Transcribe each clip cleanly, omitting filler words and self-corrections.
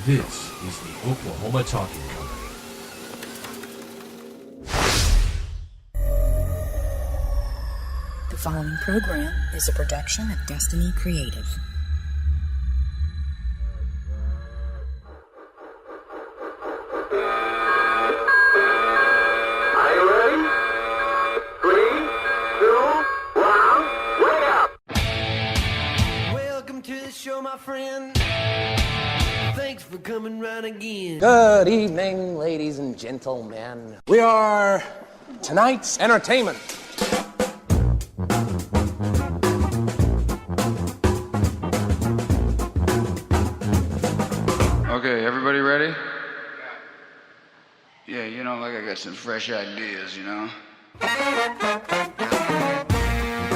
This is the Oklahoma Talking Company. The following program is a production of Destiny Creative. Are you ready? 3, 2, 1, wake up! Welcome to the show, my friend. Thanks for coming round again. Good evening, ladies and gentlemen. We are tonight's entertainment. Okay, everybody ready? Yeah, you know, like I got some fresh ideas, you know?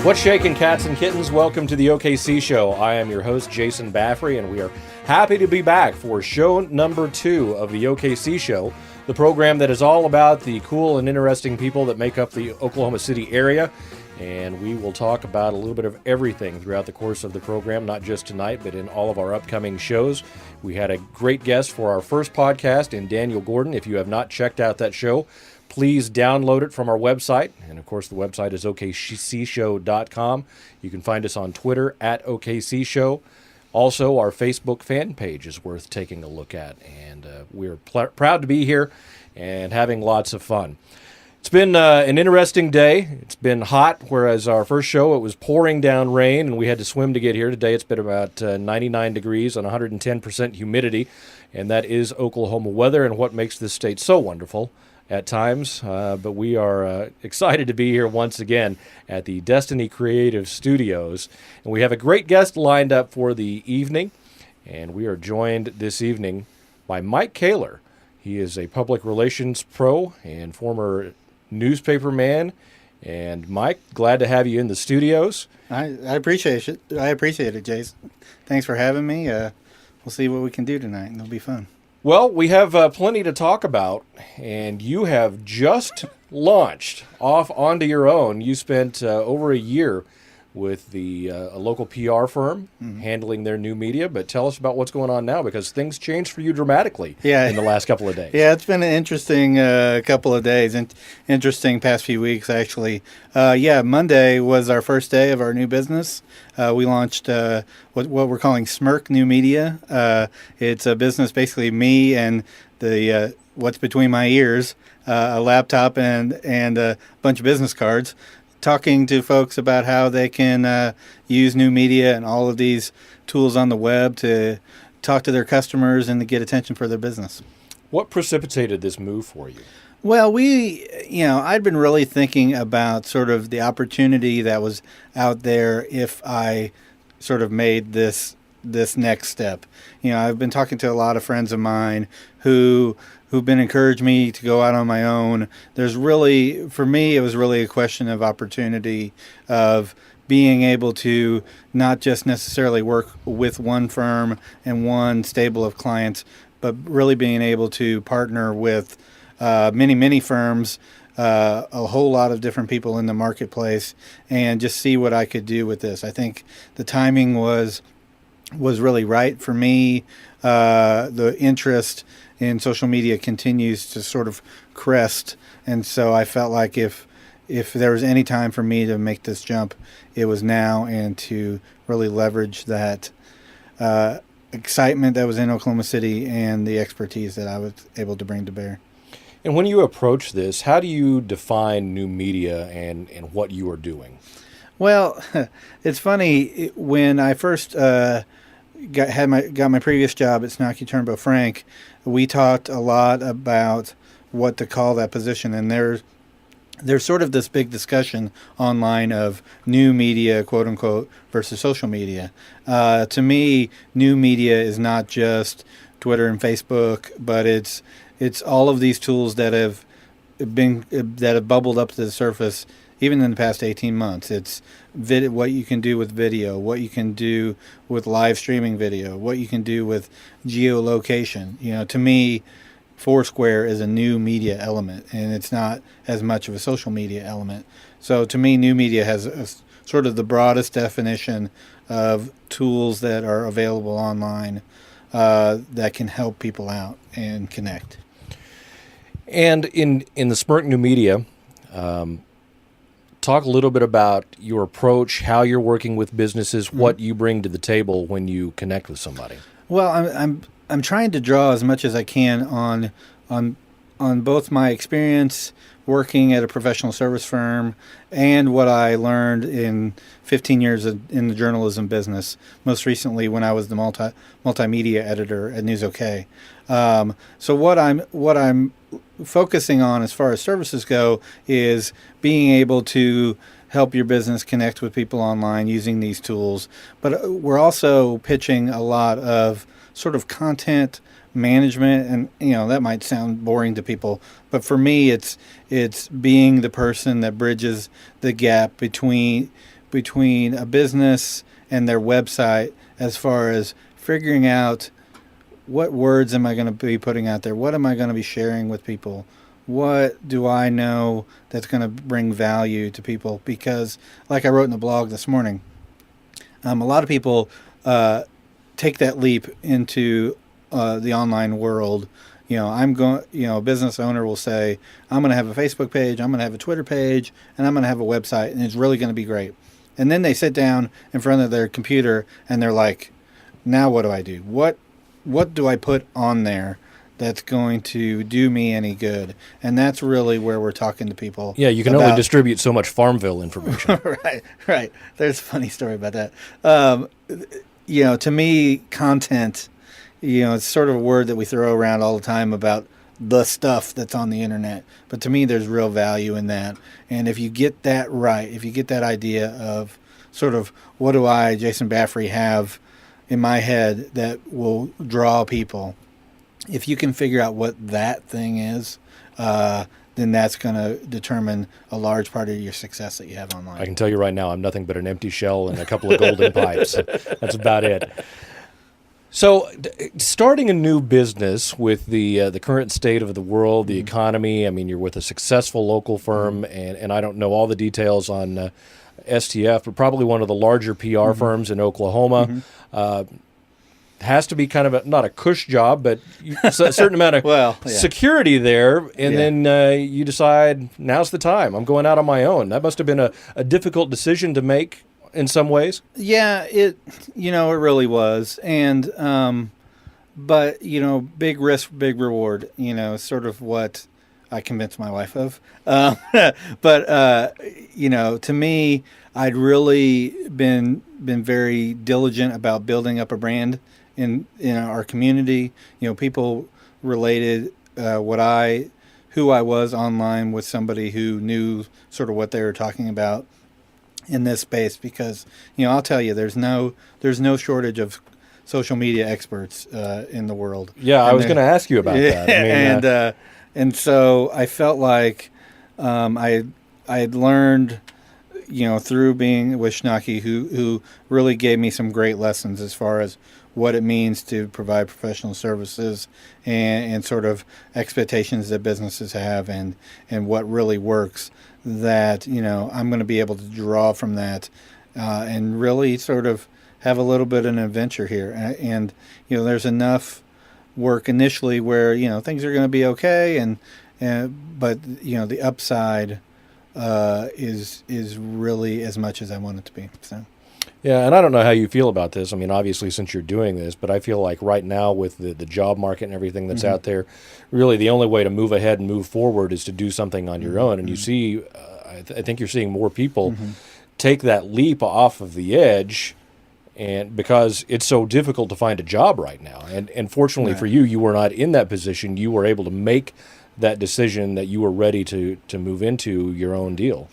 What's shaking, cats and kittens? Welcome to the OKC Show. I am your host, Jason Baffrey, and we are happy to be back for show number 2 of the OKC Show, the program that is all about the cool and interesting people that make up the Oklahoma City area. And we will talk about a little bit of everything throughout the course of the program, not just tonight, but in all of our upcoming shows. We had a great guest for our first podcast in Daniel Gordon. If you have not checked out that show, please download it from our website. And of course, the website is okcshow.com. You can find us on Twitter at OKCShow. Also, our Facebook fan page is worth taking a look at. And we're proud to be here and having lots of fun. It's been an interesting day. It's been hot, whereas our first show, it was pouring down rain, and we had to swim to get here. Today, it's been about 99 degrees and 110% humidity, and that is Oklahoma weather and what makes this state so wonderful at times. But we are excited to be here once again at the Destiny Creative Studios, and we have a great guest lined up for the evening, and we are joined this evening by Mike Koehler. He is a public relations pro and former newspaper man. And Mike, glad to have you in the studios. I appreciate it. I appreciate it, Jason. Thanks for having me. We'll see what we can do tonight, and it'll be fun. Well, we have plenty to talk about, and you have just launched off onto your own. You spent over a year with a local PR firm handling their new media, but tell us about what's going on now, because things changed for you dramatically in the last couple of days. Yeah, it's been an interesting couple of days, and interesting past few weeks, actually. Monday was our first day of our new business. We launched what we're calling Smirk New Media. It's a business, basically me and the what's between my ears, a laptop and a bunch of business cards, talking to folks about how they can use new media and all of these tools on the web to talk to their customers and to get attention for their business. What precipitated this move for you? Well, I'd been really thinking about sort of the opportunity that was out there if I sort of made this next step. I've been talking to a lot of friends of mine who've been encouraging me to go out on my own. For me, it was really a question of opportunity, of being able to not just necessarily work with one firm and one stable of clients, but really being able to partner with many, many firms, a whole lot of different people in the marketplace, and just see what I could do with this. I think the timing was really right for me. The interest in social media continues to sort of crest, and so I felt like if there was any time for me to make this jump, it was now, and to really leverage that excitement that was in Oklahoma City and the expertise that I was able to bring to bear. And when you approach this, how do you define new media and what you are doing? Well, it's funny, when I first got my previous job at Snacky Turnbow Frank, we talked a lot about what to call that position, and there's sort of this big discussion online of new media, quote unquote, versus social media. To me, new media is not just Twitter and Facebook, but it's all of these tools that have bubbled up to the surface even in the past 18 months. It's what you can do with video, what you can do with live streaming video, what you can do with geolocation. To me, Foursquare is a new media element, and it's not as much of a social media element. So to me, new media has sort of the broadest definition of tools that are available online that can help people out and connect. And in the Smirk New Media, talk a little bit about your approach, how you're working with businesses, what you bring to the table when you connect with somebody. Well, I'm trying to draw as much as I can on both my experience working at a professional service firm and what I learned in 15 years in the journalism business. Most recently, when I was the multimedia editor at News OK. So what I'm focusing on as far as services go is being able to help your business connect with people online using these tools. But we're also pitching a lot of sort of content management, and that might sound boring to people, but for me it's being the person that bridges the gap between a business and their website, as far as figuring out what words am I going to be putting out there, what am I going to be sharing with people, what do I know that's going to bring value to people. Because like I wrote in the blog this morning, a lot of people take that leap into the online world. A business owner will say, I'm going to have a Facebook page, I'm going to have a Twitter page, and I'm going to have a website, and it's really going to be great. And then they sit down in front of their computer and they're like, now what do I do? What do I put on there that's going to do me any good? And that's really where we're talking to people. Yeah, you can only distribute so much Farmville information. Right. There's a funny story about that. To me, content, it's sort of a word that we throw around all the time about the stuff that's on the internet. But to me, there's real value in that. And if you get that right, if you get that idea of sort of what do I, Jason Baffrey, have in my head that will draw people, if you can figure out what that thing is, then that's going to determine a large part of your success that you have online. I can tell you right now, I'm nothing but an empty shell and a couple of golden pipes. That's about it. So, starting a new business with the current state of the world, the economy, I mean, you're with a successful local firm, and I don't know all the details on STF, but probably one of the larger PR firms in Oklahoma. Has to be kind of not a cush job, but a certain amount of security there. And then you decide, now's the time. I'm going out on my own. That must have been a difficult decision to make in some ways. Yeah, it really was. And, but, big risk, big reward, sort of what I convinced my wife of. But to me, I'd really been very diligent about building up a brand in our community. People related who I was online with somebody who knew sort of what they were talking about in this space, because I'll tell you, there's no shortage of social media experts in the world. Yeah, I was going to ask you about that. I mean, and so I felt like I had learned, through being with Schnocky, who really gave me some great lessons as far as what it means to provide professional services and sort of expectations that businesses have and what really works, that, I'm going to be able to draw from that and really sort of have a little bit of an adventure here. And there's enough work initially where, things are going to be okay, but the upside is really as much as I want it to be. So. Yeah, and I don't know how you feel about this. I mean, obviously, since you're doing this, but I feel like right now with the job market and everything that's out there, really the only way to move ahead and move forward is to do something on your own. And you see, I think you're seeing more people take that leap off of the edge, and because it's so difficult to find a job right now. And fortunately for you, you were not in that position. You were able to make that decision that you were ready to move into your own deal.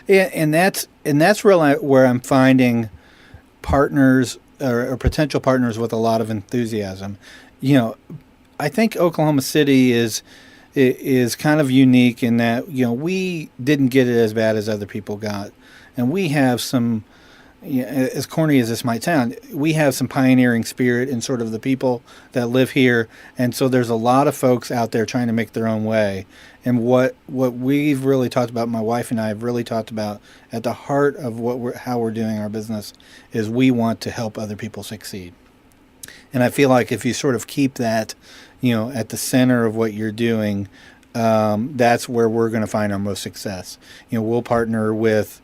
Yeah, and that's really where I'm finding partners or potential partners with a lot of enthusiasm. I think Oklahoma City is kind of unique in that we didn't get it as bad as other people got, and we have some. As corny as this might sound, we have some pioneering spirit in sort of the people that live here, and so there's a lot of folks out there trying to make their own way. And what we've really talked about, my wife and I have really talked about, at the heart of how we're doing our business, is we want to help other people succeed. And I feel like if you sort of keep that, at the center of what you're doing, that's where we're going to find our most success. We'll partner with,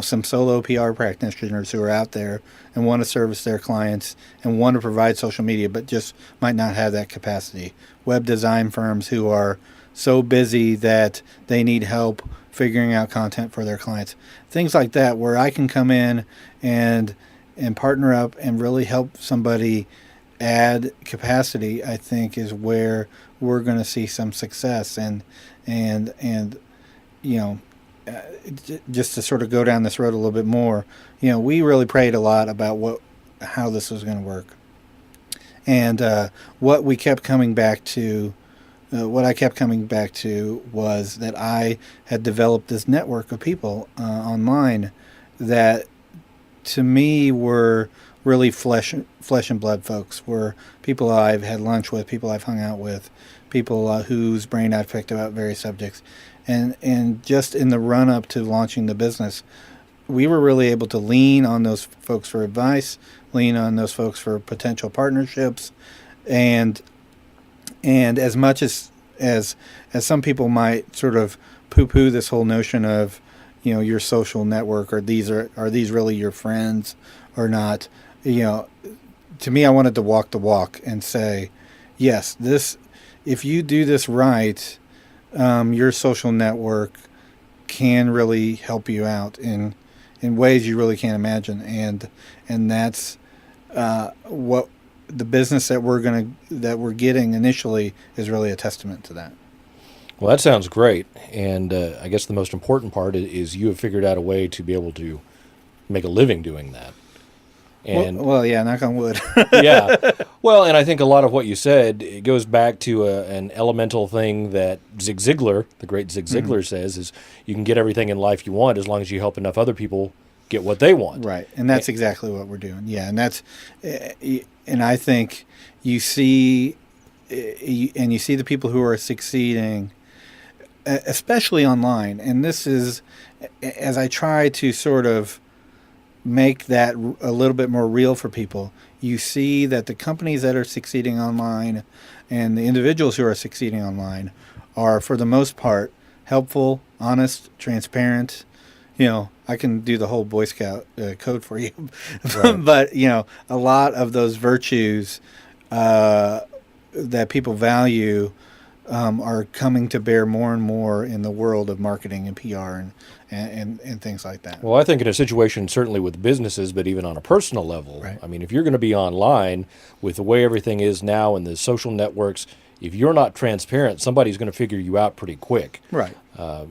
some solo PR practitioners who are out there and want to service their clients and want to provide social media, but just might not have that capacity. Web design firms who are so busy that they need help figuring out content for their clients. Things like that, where I can come in and partner up and really help somebody add capacity, I think is where we're going to see some success. And just to sort of go down this road a little bit more, we really prayed a lot about how this was going to work. And what I kept coming back to was that I had developed this network of people online that, to me, were really flesh and blood folks. Were people I've had lunch with, people I've hung out with, people whose brain I've picked about various subjects. And just in the run up to launching the business, we were really able to lean on those folks for advice, lean on those folks for potential partnerships, and as much as some people might sort of poo-poo this whole notion of, your social network, or are these really your friends or not? To me, I wanted to walk the walk and say, yes, if you do this right, your social network can really help you out in ways you really can't imagine, and that's what the business that we're getting initially is really a testament to that. Well, that sounds great, and I guess the most important part is you have figured out a way to be able to make a living doing that. And well, yeah, knock on wood. Yeah. Well, and I think a lot of what you said, it goes back to an elemental thing that Zig Ziglar, the great Zig Ziglar, says, is you can get everything in life you want as long as you help enough other people get what they want. Right, and that's exactly what we're doing. Yeah, and I think you see the people who are succeeding, especially online, and this is, as I try to sort of make that a little bit more real for people, you see that the companies that are succeeding online and the individuals who are succeeding online are, for the most part, helpful, honest, transparent. I can do the whole Boy Scout code for you. Right. But, a lot of those virtues that people value are coming to bear more and more in the world of marketing and PR and things like that. Well, I think in a situation, certainly with businesses, but even on a personal level, right. I mean, if you're going to be online with the way everything is now and the social networks, if you're not transparent, somebody's going to figure you out pretty quick. Right. So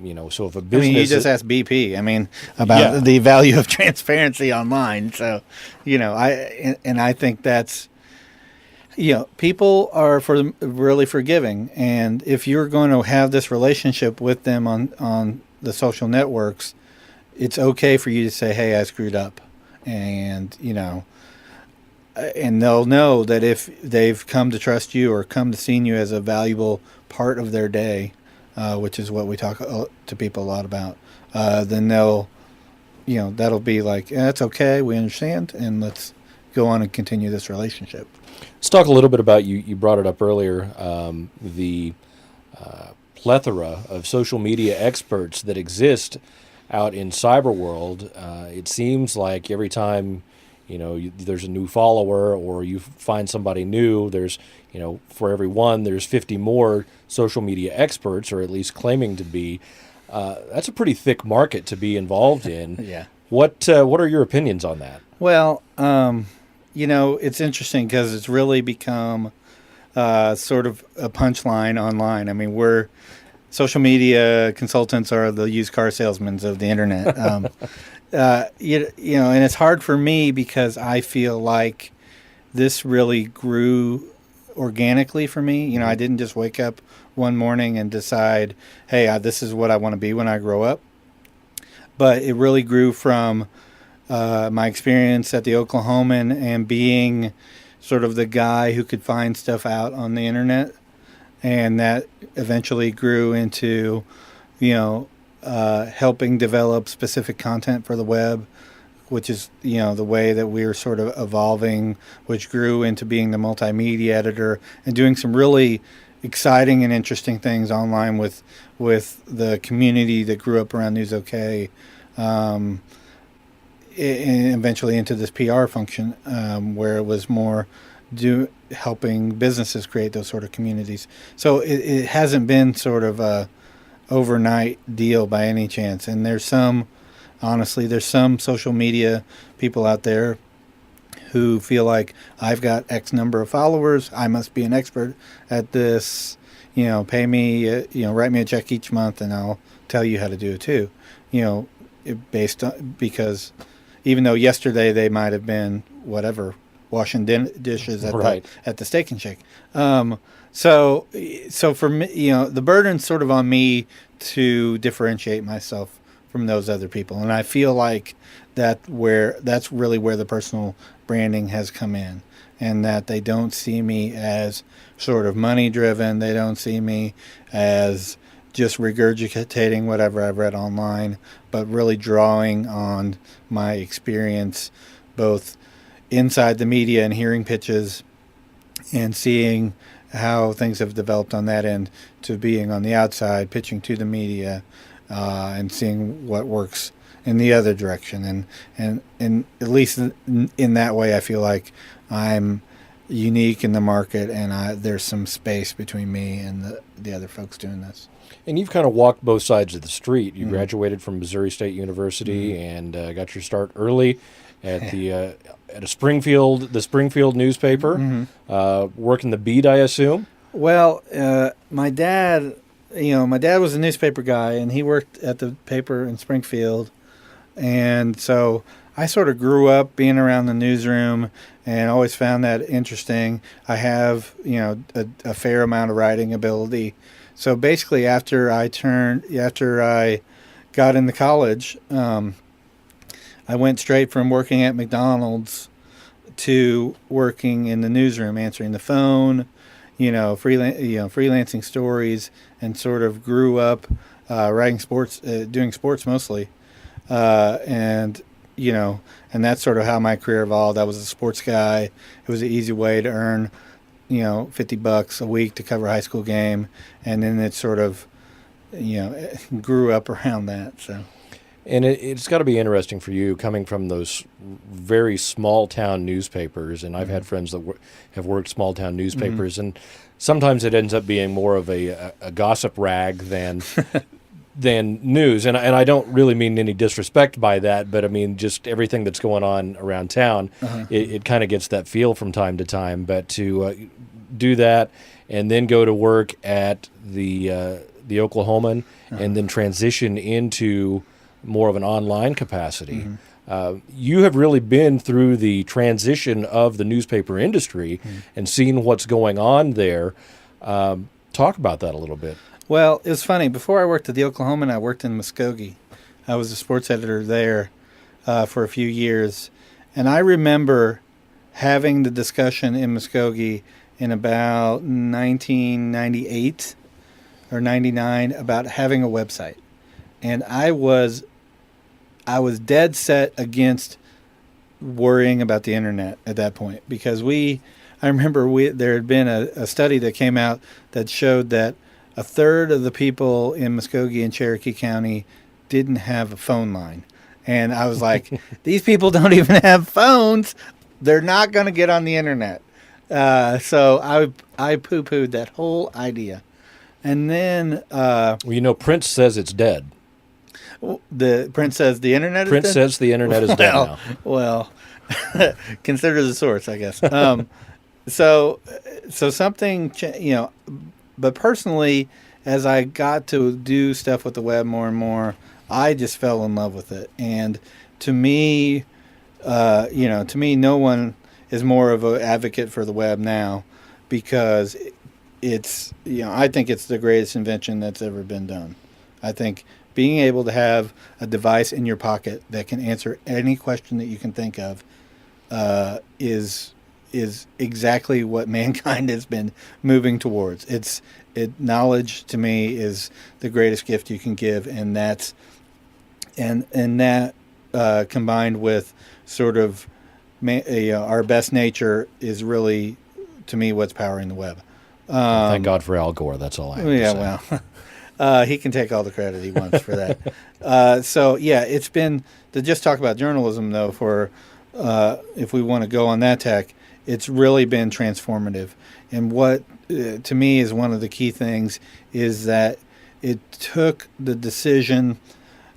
if a business... you just asked BP, about the value of transparency online. So, I think that's, people are really forgiving. And if you're going to have this relationship with them on the social networks, it's okay for you to say, hey, I screwed up. And, and they'll know that if they've come to trust you or come to see you as a valuable part of their day, which is what we talk to people a lot about, then they'll, that'll be like, that's okay, we understand, and let's go on and continue this relationship. Let's talk a little bit about, you brought it up earlier, the plethora of social media experts that exist out in cyber world. It seems like every time there's a new follower or you find somebody new, there's for every one there's 50 more social media experts, or at least claiming to be. That's a pretty thick market to be involved in. Yeah. What are your opinions on that? Well, it's interesting because it's really become sort of a punchline online. I mean, social media consultants are the used car salesmen of the internet. And it's hard for me because I feel like this really grew organically for me. I didn't just wake up one morning and decide, hey, this is what I want to be when I grow up. But it really grew from my experience at the Oklahoman and being sort of the guy who could find stuff out on the internet. And that eventually grew into, helping develop specific content for the web, which is, the way that we were sort of evolving, which grew into being the multimedia editor and doing some really exciting and interesting things online with the community that grew up around News OK, and eventually into this PR function, where it was more helping businesses create those sort of communities. So it hasn't been sort of a overnight deal by any chance. And there's some social media people out there who feel like I've got X number of followers, I must be an expert at this, pay me, write me a check each month and I'll tell you how to do it too. Because even though yesterday they might have been whatever, washing dishes at the Steak and Shake. So for me, the burden's sort of on me to differentiate myself from those other people. And I feel like that's really where the personal branding has come in, and that they don't see me as sort of money driven. They don't see me as just regurgitating whatever I've read online, but really drawing on my experience both inside the media and hearing pitches and seeing how things have developed on that end, to being on the outside, pitching to the media, and seeing what works in the other direction. And at least in that way, I feel like I'm unique in the market, and there's some space between me and the other folks doing this. And you've kind of walked both sides of the street. You graduated from Missouri State University and got your start early at the at the Springfield newspaper, working the beat, I assume. Well, my dad was a newspaper guy, and he worked at the paper in Springfield, and so I sort of grew up being around the newsroom and always found that interesting. I have a fair amount of writing ability. So basically, after I got into college, I went straight from working at McDonald's to working in the newsroom, answering the phone, freelancing stories, and sort of grew up writing sports, doing sports mostly, and that's sort of how my career evolved. I was a sports guy. It was an easy way to earn $50 a week to cover a high school game, and then it sort of grew up around that. So. And it's got to be interesting for you coming from those very small town newspapers. And I've had friends that have worked small town newspapers, and sometimes it ends up being more of a gossip rag than news. And I don't really mean any disrespect by that, but I mean just everything that's going on around town. It kind of gets that feel from time to time. But to do that and then go to work at the Oklahoman and then transition into more of an online capacity. You have really been through the transition of the newspaper industry and seen what's going on there. Talk about that a little bit. Well, it was funny. Before I worked at the Oklahoman, I worked in Muskogee. I was a sports editor there for a few years. And I remember having the discussion in Muskogee in about 1998 or 99 about having a website. And I was dead set against worrying about the internet at that point, because I remember there had been a study that came out that showed that a third of the people in Muskogee and Cherokee County didn't have a phone line. And I was like, these people don't even have phones. They're not going to get on the internet. So I poo-pooed that whole idea. And then... Prince says it's dead. The Prince says the internet is dead? Prince says the internet is dead now. Well, consider the source, I guess. So something, but personally, as I got to do stuff with the web more and more, I just fell in love with it. And to me, no one is more of an advocate for the web now, because it's, I think it's the greatest invention that's ever been done. I think being able to have a device in your pocket that can answer any question that you can think of is exactly what mankind has been moving towards. Knowledge to me is the greatest gift you can give, and that combined with sort of our best nature is really, to me, what's powering the web. Thank God for Al Gore. That's all I have to say. Yeah, well, he can take all the credit he wants for that. So, yeah, it's been, to just talk about journalism, though, for if we want to go on that tack, it's really been transformative. And what, to me, is one of the key things is that it took the decision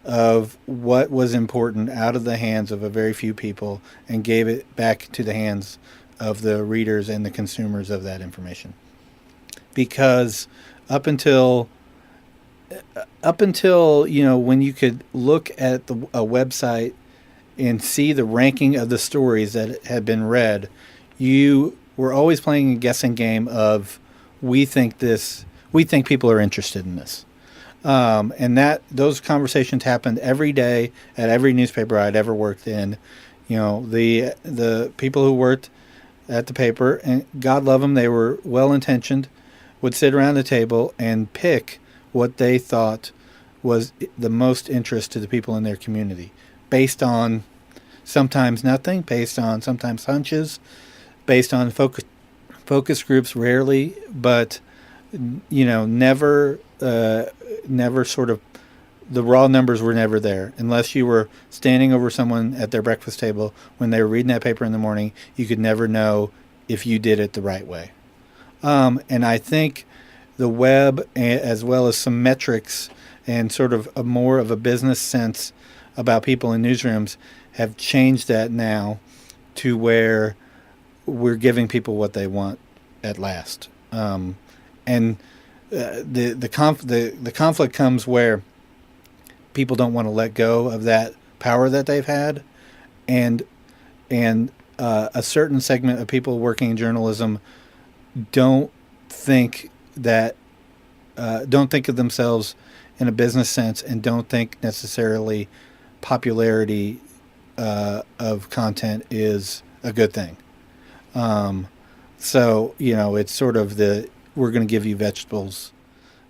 of what was important out of the hands of a very few people and gave it back to the hands of the readers and the consumers of that information. Because up until when you could look at a website and see the ranking of the stories that had been read, you were always playing a guessing game of we think people are interested in this. And those conversations happened every day at every newspaper I'd ever worked in. The people who worked at the paper, and God love them, they were well-intentioned, would sit around the table and pick what they thought was the most interest to the people in their community, based on sometimes nothing, based on sometimes hunches, based on focus groups rarely, but never sort of, the raw numbers were never there. Unless you were standing over someone at their breakfast table when they were reading that paper in the morning, you could never know if you did it the right way. And I think the web, as well as some metrics and sort of more of a business sense about people in newsrooms, have changed that now to where we're giving people what they want at last. The conflict comes where people don't want to let go of that power that they've had, and a certain segment of people working in journalism don't think of themselves in a business sense, and don't think necessarily popularity of content is a good thing. So it's sort of we're going to give you vegetables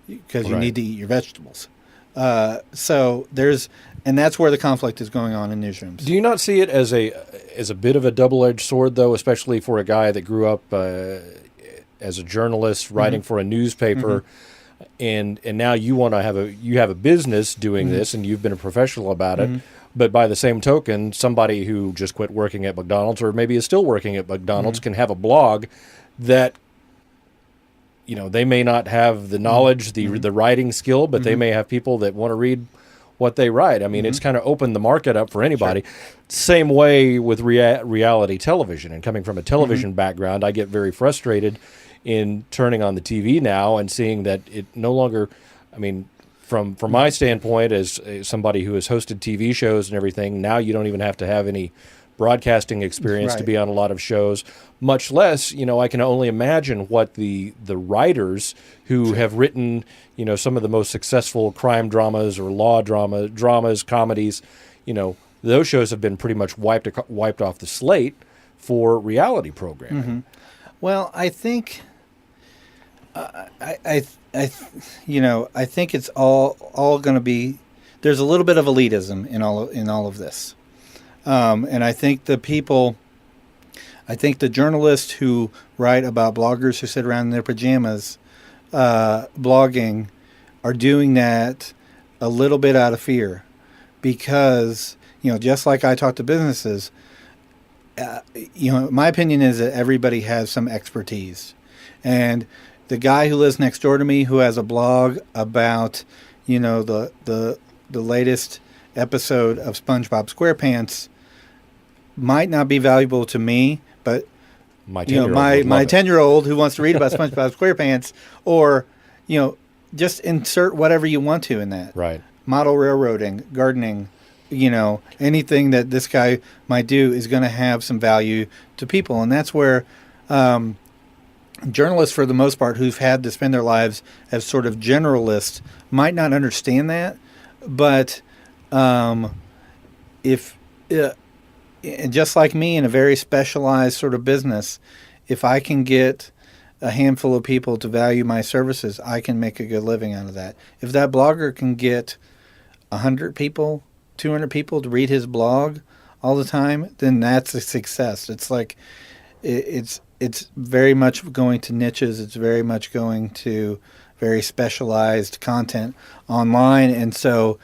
because you need to eat your vegetables. So that's where the conflict is going on in newsrooms. Do you not see it as a bit of a double-edged sword, though, especially for a guy that grew up as a journalist writing for a newspaper, and now you have a business doing this, and you've been a professional about it. But by the same token, somebody who just quit working at McDonald's, or maybe is still working at McDonald's, can have a blog that, they may not have the knowledge, the writing skill, but they may have people that want to read what they write. I mean, it's kind of opened the market up for anybody. Sure. Same way with reality television. And coming from a television background, I get very frustrated in turning on the TV now and seeing that it no longer, from my standpoint as somebody who has hosted TV shows and everything, now you don't even have to have any broadcasting experience to be on a lot of shows, much less, I can only imagine what the writers who have written, some of the most successful crime dramas or law dramas, comedies, those shows have been pretty much wiped off the slate for reality programming. Well, I think I think it's all going to be, there's a little bit of elitism in all of this. And I think the journalists who write about bloggers who sit around in their pajamas blogging are doing that a little bit out of fear, because, just like I talk to businesses, my opinion is that everybody has some expertise. And the guy who lives next door to me who has a blog about, the latest episode of SpongeBob SquarePants might not be valuable to me, but my 10-year-old who wants to read about SpongeBob SquarePants, or just insert whatever you want to in that. Right. Model railroading, gardening, anything that this guy might do is going to have some value to people, and that's where journalists, for the most part, who've had to spend their lives as sort of generalists, might not understand that, but just like me in a very specialized sort of business, if I can get a handful of people to value my services, I can make a good living out of that. If that blogger can get 100 people 200 people to read his blog all the time, then that's a success. It's like it's very much going to niches. It's very much going to very specialized content online, and so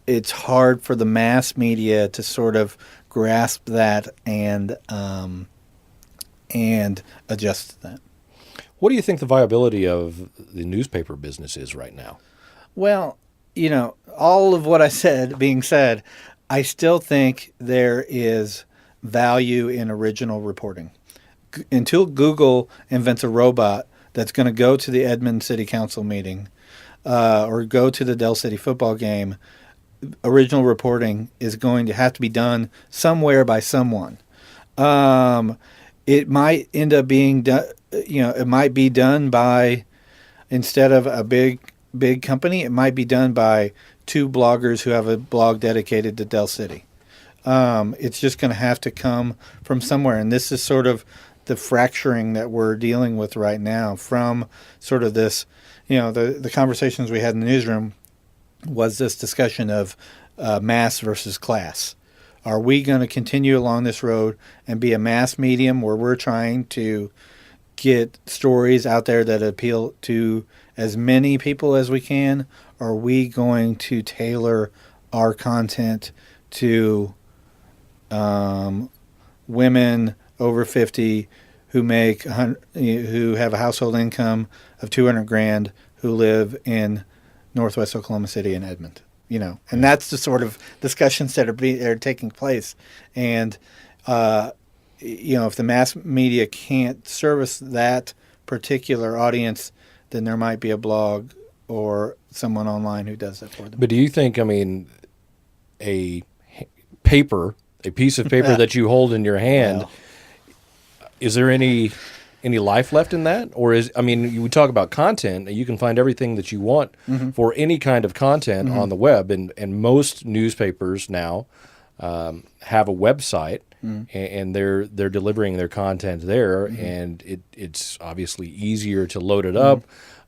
it's hard for the mass media to sort of grasp that and adjust to that. What do you think the viability of the newspaper business is right now? Well, all of what I said being said, I still think there is value in original reporting. Until Google invents a robot that's going to go to the Edmond City Council meeting or go to the Dell City football game, original reporting is going to have to be done somewhere by someone. It might end up being done. It might be done by, instead of a big company, it might be done by two bloggers who have a blog dedicated to Dell City. It's just going to have to come from somewhere, and this is sort of the fracturing that we're dealing with right now from sort of this, the conversations we had in the newsroom was this discussion of mass versus class. Are we going to continue along this road and be a mass medium where we're trying to get stories out there that appeal to as many people as we can? Or are we going to tailor our content to women over 50 who who have a household income of $200,000 who live in Northwest Oklahoma City and Edmond? And that's the sort of discussions that are taking place. And if the mass media can't service that particular audience, then there might be a blog or someone online who does that for them. But do you think, a piece of paper that you hold in your hand, is there any life left in that? Or we talk about content, you can find everything that you want for any kind of content on the web, and most newspapers now have a website, and they're delivering their content there, and it's obviously easier to load it up.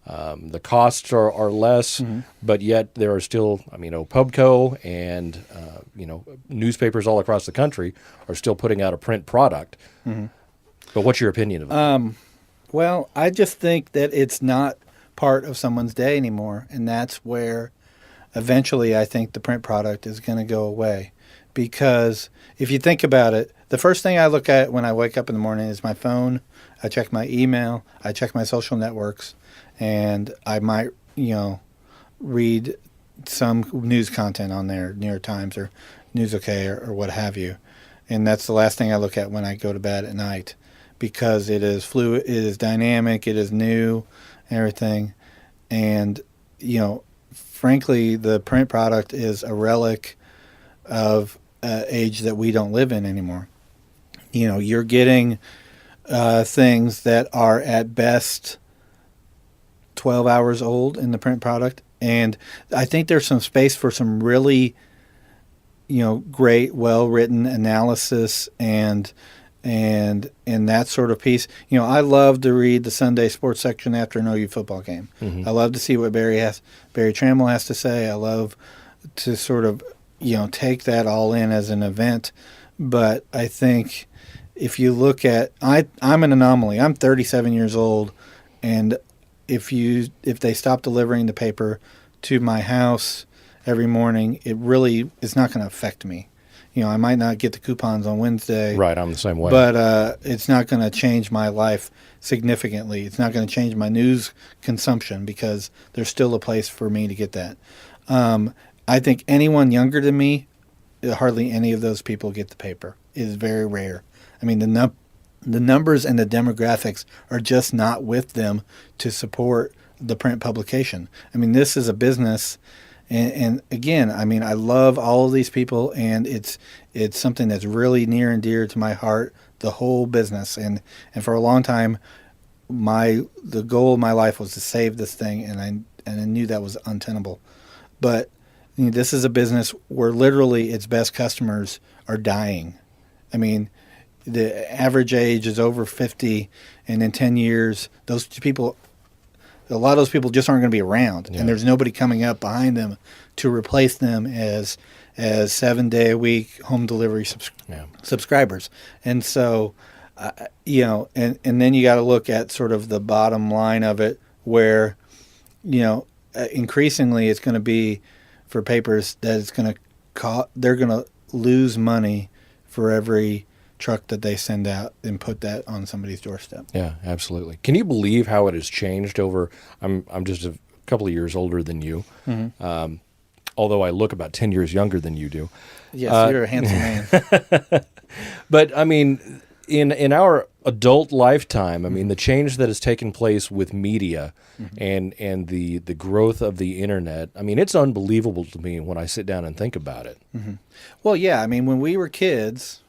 The costs are less, but yet there are still, Pubco and newspapers all across the country are still putting out a print product. But what's your opinion of it? Well, I just think that it's not part of someone's day anymore, and that's where eventually I think the print product is going to go away. Because if you think about it, the first thing I look at when I wake up in the morning is my phone. I check my email, I check my social networks, and I might, read some news content on there, New York Times or News OK or what have you. And that's the last thing I look at when I go to bed at night, because it is fluid, it is dynamic, it is new, and everything. And, frankly, the print product is a relic of age that we don't live in anymore. You're getting things that are at best 12 hours old in the print product. And I think there's some space for some really, great, well-written analysis and that sort of piece. I love to read the Sunday sports section after an OU football game. I love to see what Barry Trammell has to say. I love to sort of, take that all in as an event. But I think if you look at, I'm an anomaly. I'm 37 years old, and if they stop delivering the paper to my house every morning, it really is not going to affect me. I might not get the coupons on Wednesday. Right, I'm the same way. But it's not going to change my life significantly. It's not going to change my news consumption because there's still a place for me to get that. I think anyone younger than me, hardly any of those people get the paper. It is very rare. The numbers and the demographics are just not with them to support the print publication. This is a business. And again, I love all of these people, and it's something that's really near and dear to my heart, the whole business. And for a long time, the goal of my life was to save this thing, and I knew that was untenable. But this is a business where literally its best customers are dying. The average age is over 50, and in 10 years, a lot of those people just aren't going to be around, and there's nobody coming up behind them to replace them as as 7-day-a-week home delivery subscribers. And so, and then you got to look at sort of the bottom line of it, where, increasingly it's going to be for papers that it's going to they're going to lose money for every truck that they send out and put that on somebody's doorstep. Yeah, absolutely. Can you believe how it has changed over? I'm just a couple of years older than you, although I look about 10 years younger than you do. Yes, you're a handsome man. But I mean, in our adult lifetime, I mean, the change that has taken place with media and the growth of the internet, I mean, it's unbelievable to me when I sit down and think about it. Well, yeah, I mean, when we were kids,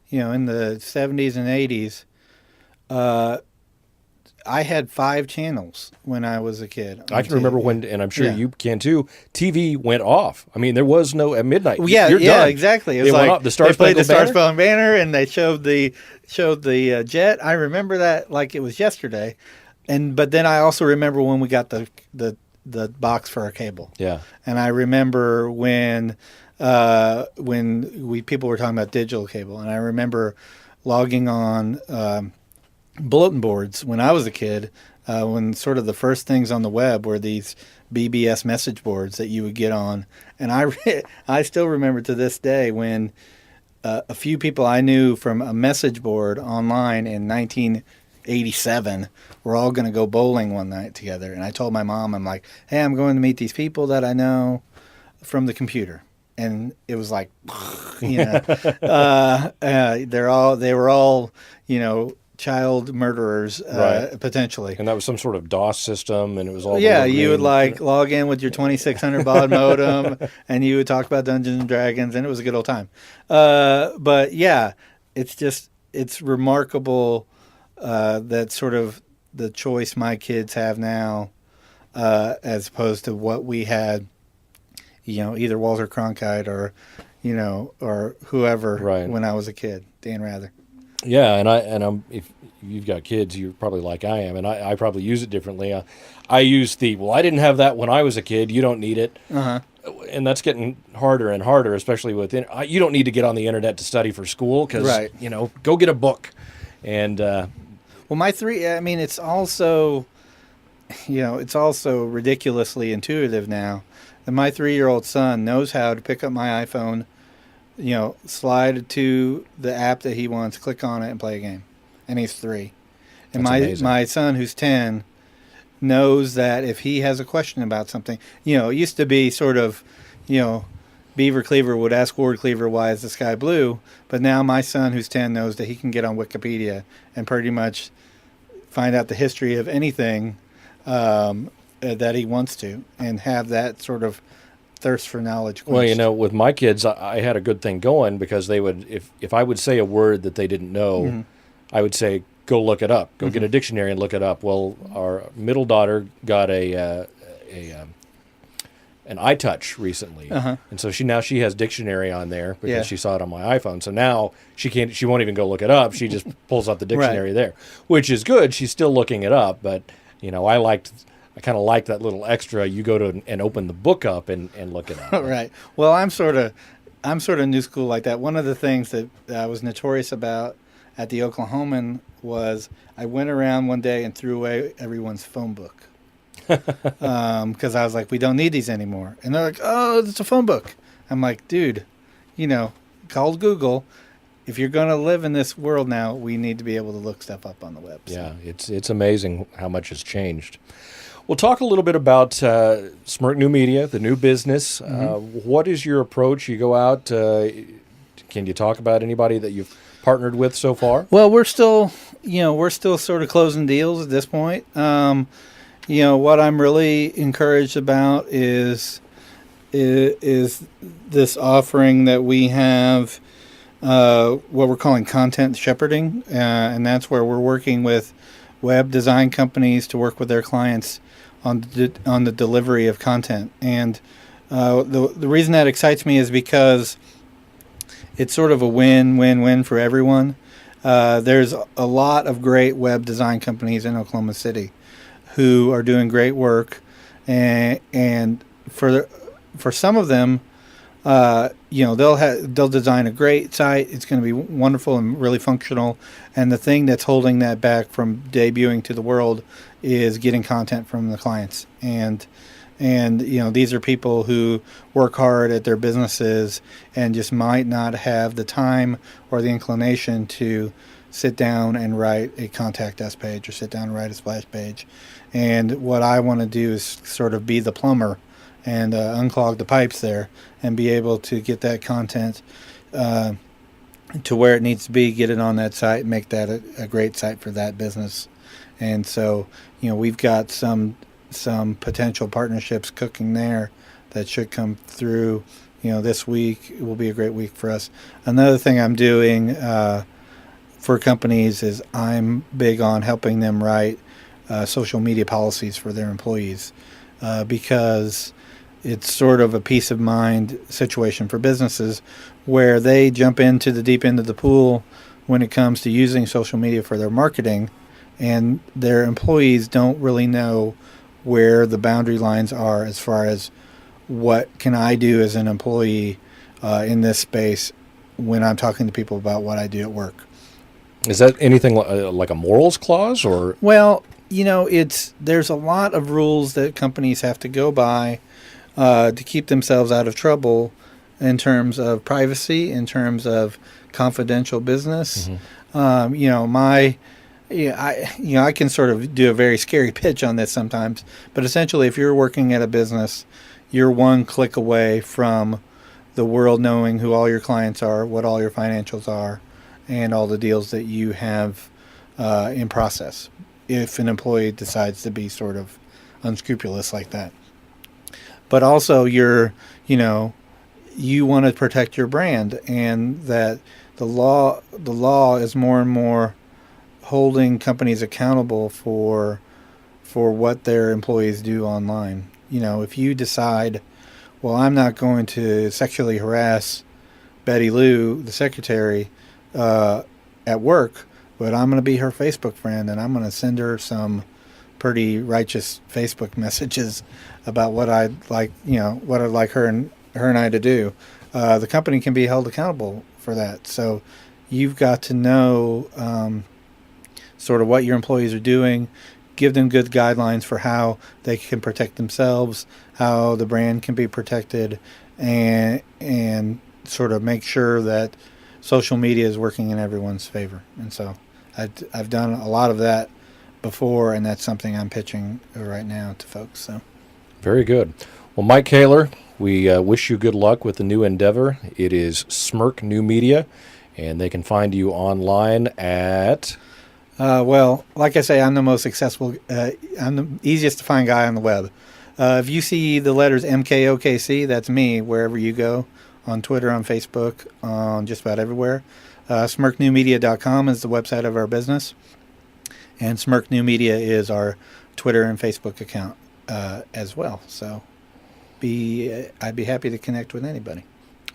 in the 70s and 80s, I had 5 channels when I was a kid. I can remember when, and I'm sure Yeah. you can too, TV went off. I mean, there was no, at midnight, Well, yeah, you're yeah, done. exactly. It They was went like off. The Star they played the Spangled Star Banner? Spangled Banner, and they showed the jet. I remember that like it was yesterday, but then I also remember when we got the box for our cable. Yeah. And I remember when people were talking about digital cable, and I remember logging on bulletin boards when I was a kid. When sort of the first things on the web were these BBS message boards that you would get on, and I still remember to this day when a few people I knew from a message board online in 1987 were all going to go bowling one night together, and I told my mom, I'm like, hey, I'm going to meet these people that I know from the computer. And it was like, they were all, child murderers, Right. potentially. And that was some sort of DOS system, and it was all Yeah, little you would green- log in with your 2600 baud modem, and you would talk about Dungeons and Dragons, and it was a good old time. But yeah, it's remarkable that sort of the choice my kids have now, as opposed to what we had, either Walter Cronkite or whoever Right. when I was a kid, Dan Rather. Yeah, and I'm if you've got kids, you're probably like I am, and I probably use it differently. I use I didn't have that when I was a kid. You don't need it, and that's getting harder and harder, especially with you don't need to get on the internet to study for school because Right. Go get a book, and Well, my 3, I mean, it's also ridiculously intuitive now. And my 3-year-old son knows how to pick up my iPhone, slide to the app that he wants, click on it, and play a game. And he's 3. And That's amazing. my son, who's 10, knows that if he has a question about something, it used to be sort of, Beaver Cleaver would ask Ward Cleaver, why is the sky blue? But now my son, who's 10, knows that he can get on Wikipedia and pretty much find out the history of anything that he wants to, and have that sort of thirst for knowledge quenched. well, with my kids, I had a good thing going because they would if I would say a word that they didn't know, I would say go look it up, go get a dictionary and look it up. Well, our middle daughter got an iTouch recently, and so she has dictionary on there because Yeah. she saw it on my iPhone. So now she won't even go look it up. She just pulls out the dictionary there, which is good. She's still looking it up, but I kind of like that little extra. You go to and open the book up and look it up. Right. Well, I'm sort of new school like that. One of the things that I was notorious about at the Oklahoman was I went around one day and threw away everyone's phone book. Because I was like, we don't need these anymore. And they're like, oh, it's a phone book. I'm like, dude, call Google. If you're going to live in this world now, we need to be able to look stuff up on the web. So. Yeah, it's amazing how much has changed. We'll talk a little bit about Smirk New Media, the new business. What is your approach? You go out. Can you talk about anybody that you've partnered with so far? Well, we're still sort of closing deals at this point. What I'm really encouraged about is this offering that we have, what we're calling content shepherding, and that's where we're working with web design companies to work with their clients on the delivery of content. And the reason that excites me is because it's sort of a win-win-win for everyone. There's a lot of great web design companies in Oklahoma City who are doing great work, and for some of them, they'll design a great site. It's going to be wonderful and really functional. And the thing that's holding that back from debuting to the world is getting content from the clients. And these are people who work hard at their businesses and just might not have the time or the inclination to sit down and write a contact us page or sit down and write a splash page. And what I want to do is sort of be the plumber and unclog the pipes there and be able to get that content to where it needs to be, get it on that site, make that a great site for that business. And so, we've got some potential partnerships cooking there that should come through. This week will be a great week for us. Another thing I'm doing for companies is I'm big on helping them write social media policies for their employees because it's sort of a peace of mind situation for businesses where they jump into the deep end of the pool when it comes to using social media for their marketing, and their employees don't really know where the boundary lines are as far as what can I do as an employee in this space when I'm talking to people about what I do at work. Is that anything like a morals clause, or? Well, there's a lot of rules that companies have to go by to keep themselves out of trouble in terms of privacy, in terms of confidential business. Mm-hmm. I can sort of do a very scary pitch on this sometimes, but essentially, if you're working at a business, you're one click away from the world knowing who all your clients are, what all your financials are, and all the deals that you have in process. If an employee decides to be sort of unscrupulous like that. But also you want to protect your brand, and that the law is more and more holding companies accountable for what their employees do online. If you decide, well, I'm not going to sexually harass Betty Lou, the secretary, at work, but I'm going to be her Facebook friend, and I'm going to send her some pretty righteous Facebook messages about what I'd like, what I'd like her and I to do. The company can be held accountable for that. So you've got to know sort of what your employees are doing, give them good guidelines for how they can protect themselves, how the brand can be protected, and sort of make sure that social media is working in everyone's favor. And so I've done a lot of that before, and that's something I'm pitching right now to folks. So very good. Well, Mike Koehler, we wish you good luck with the new endeavor. It is Smirk New Media, and they can find you online at... well, like I say, I'm the most successful, I'm the easiest to find guy on the web. If you see the letters MKOKC, that's me wherever you go, on Twitter, on Facebook, on just about everywhere. SmirkNewMedia.com is the website of our business, and Smirk New Media is our Twitter and Facebook account as well. So I'd be happy to connect with anybody.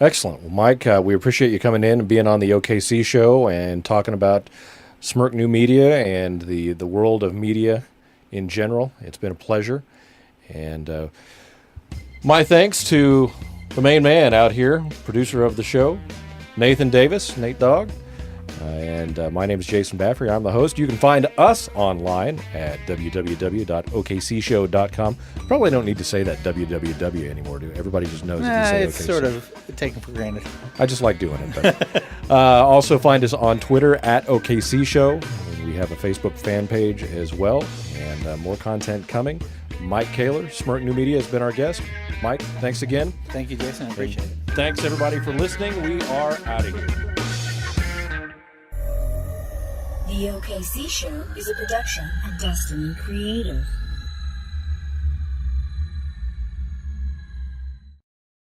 Excellent. Well, Mike, we appreciate you coming in and being on the OKC show and talking about Smirk New Media and the world of media in general. It's been a pleasure. And my thanks to the main man out here, producer of the show, Nathan Davis, Nate Dogg. And my name is Jason Baffrey. I'm the host. You can find us online at www.okcshow.com. Probably don't need to say that www anymore, do everybody just knows that you say it's OKC. Sort of taken for granted. I just like doing it. But, also find us on Twitter at OKC Show. We have a Facebook fan page as well, and more content coming. Mike Koehler, Smirk New Media, has been our guest. Mike, thanks again. Thank you, Jason. I appreciate it. Thanks, everybody, for listening. We are out of here. The OKC Show is a production of Destiny Creative.